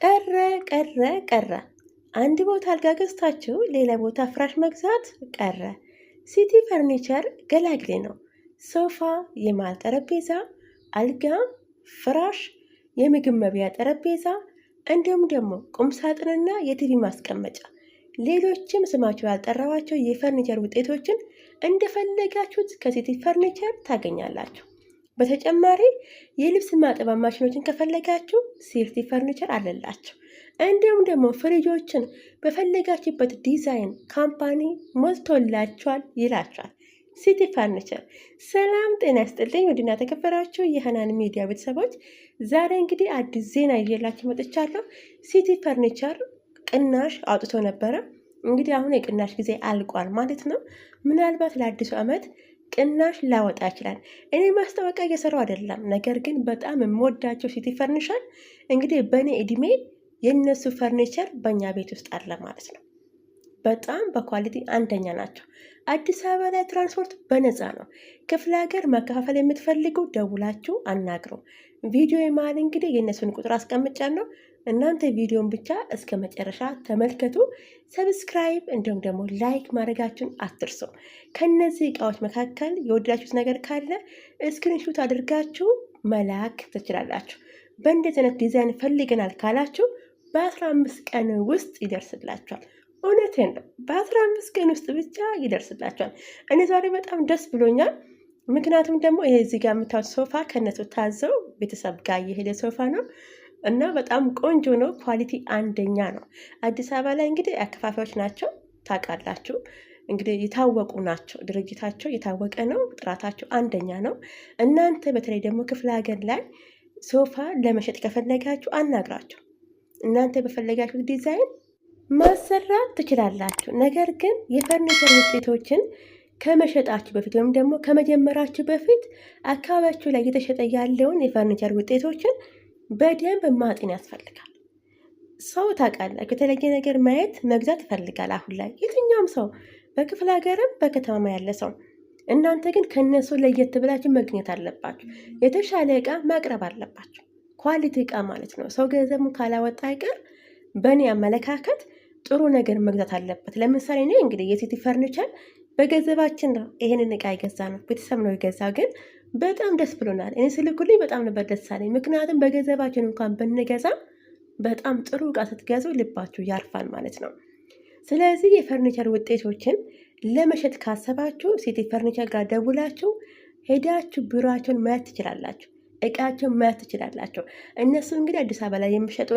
ቀረ ቀረ ቀረ። አንድ ቦታ አልጋ ገዝታችሁ ሌላ ቦታ ፍራሽ መግዛት ቀረ። ሲቲ ፈርኒቸር ገላግሌ ነው። ሶፋ፣ የማል ጠረጴዛ፣ አልጋ፣ ፍራሽ፣ የምግብ መብያ ጠረጴዛ እንዲሁም ደግሞ ቁምሳጥንና የቲቪ ማስቀመጫ ሌሎችም ስማቸው ያልጠራዋቸው የፈርኒቸር ውጤቶችን እንደፈለጋችሁት ከሲቲ ፈርኒቸር ታገኛላችሁ። በተጨማሪ የልብስ ማጠቢያ ማሽኖችን ከፈለጋችሁ ሲቲ ፈርኒቸር አለላችሁ። እንዲሁም ደግሞ ፍሪጆችን በፈለጋችሁበት ዲዛይን ካምፓኒ ሞልቶላችኋል ይላችኋል ሲቲ ፈርኒቸር። ሰላም ጤና ይስጥልኝ ውድና ተከበራችሁ የሃናን ሚዲያ ቤተሰቦች፣ ዛሬ እንግዲህ አዲስ ዜና ይዤላችሁ መጥቻለሁ። ሲቲ ፈርኒቸር ቅናሽ አውጥቶ ነበረ። እንግዲህ አሁን የቅናሽ ጊዜ አልቋል ማለት ነው። ምናልባት ለአዲሱ ዓመት ቅናሽ ላወጣ ይችላል። እኔ ማስታወቂያ እየሰራው አይደለም፣ ነገር ግን በጣም የምወዳቸው ሲቲ ፈርኒቸር እንግዲህ በእኔ እድሜ የነሱ ፈርኒቸር በእኛ ቤት ውስጥ አለ ማለት ነው። በጣም በኳሊቲ አንደኛ ናቸው። አዲስ አበባ ላይ ትራንስፖርት በነፃ ነው። ክፍለ ሀገር መከፋፈል የምትፈልጉ ደውላችሁ አናግሩ። ቪዲዮ የመሃል እንግዲህ የእነሱን ቁጥር አስቀምጫለሁ። እናንተ ቪዲዮን ብቻ እስከ መጨረሻ ተመልከቱ። ሰብስክራይብ እንዲሁም ደግሞ ላይክ ማድረጋችሁን አትርሱ። ከነዚህ እቃዎች መካከል የወደዳችሁት ነገር ካለ ስክሪንሹት አድርጋችሁ መላክ ትችላላችሁ። በእንደዚህ አይነት ዲዛይን ፈልገናል ካላችሁ በ15 ቀን ውስጥ ይደርስላችኋል። እውነቴን ነው፣ በ15 ቀን ውስጥ ብቻ ይደርስላችኋል። እኔ ዛሬ በጣም ደስ ብሎኛል። ምክንያቱም ደግሞ ይሄ እዚህ ጋር የምታዩት ሶፋ ከነሱ ታዘው ቤተሰብ ጋር የሄደ ሶፋ ነው እና በጣም ቆንጆ ነው። ኳሊቲ አንደኛ ነው። አዲስ አበባ ላይ እንግዲህ አከፋፋዮች ናቸው፣ ታውቃላችሁ። እንግዲህ የታወቁ ናቸው፣ ድርጅታቸው የታወቀ ነው፣ ጥራታቸው አንደኛ ነው። እናንተ በተለይ ደግሞ ክፍለ ሀገር ላይ ሶፋ ለመሸጥ ከፈለጋችሁ አናግራቸው። እናንተ በፈለጋችሁት ዲዛይን ማሰራት ትችላላችሁ። ነገር ግን የፈርኒቸር ውጤቶችን ከመሸጣችሁ በፊት ወይም ደግሞ ከመጀመራችሁ በፊት አካባቢያችሁ ላይ እየተሸጠ ያለውን የፈርኒቸር ውጤቶችን በደንብ ማጤን ያስፈልጋል። ሰው ታውቃላችሁ፣ የተለየ ነገር ማየት መግዛት ይፈልጋል። አሁን ላይ የትኛውም ሰው በክፍለ ሀገርም በከተማ ያለ ሰው፣ እናንተ ግን ከነሱ ለየት ብላችሁ መግኘት አለባችሁ። የተሻለ እቃ ማቅረብ አለባችሁ። ኳሊቲ እቃ ማለት ነው። ሰው ገንዘቡን ካላወጣ አይቀር በእኔ አመለካከት ጥሩ ነገር መግዛት አለበት። ለምሳሌ እኔ እንግዲህ የሲቲ ፈርኒቸር በገንዘባችን ነው ይሄንን እቃ የገዛ ነው፣ ቤተሰብ ነው የገዛ። ግን በጣም ደስ ብሎናል። እኔ ስልኩልኝ በጣም ነበር ደስ አለኝ። ምክንያቱም በገንዘባችን እንኳን ብንገዛ በጣም ጥሩ እቃ ስትገዙ ልባችሁ ያርፋል ማለት ነው። ስለዚህ የፈርኒቸር ውጤቶችን ለመሸጥ ካሰባችሁ ሲቲ ፈርኒቸር ጋር ደውላችሁ ሄዳችሁ ቢሮአቸውን ማየት ትችላላችሁ፣ እቃቸውን ማየት ትችላላችሁ። እነሱ እንግዲህ አዲስ አበባ ላይ የሚሸጡ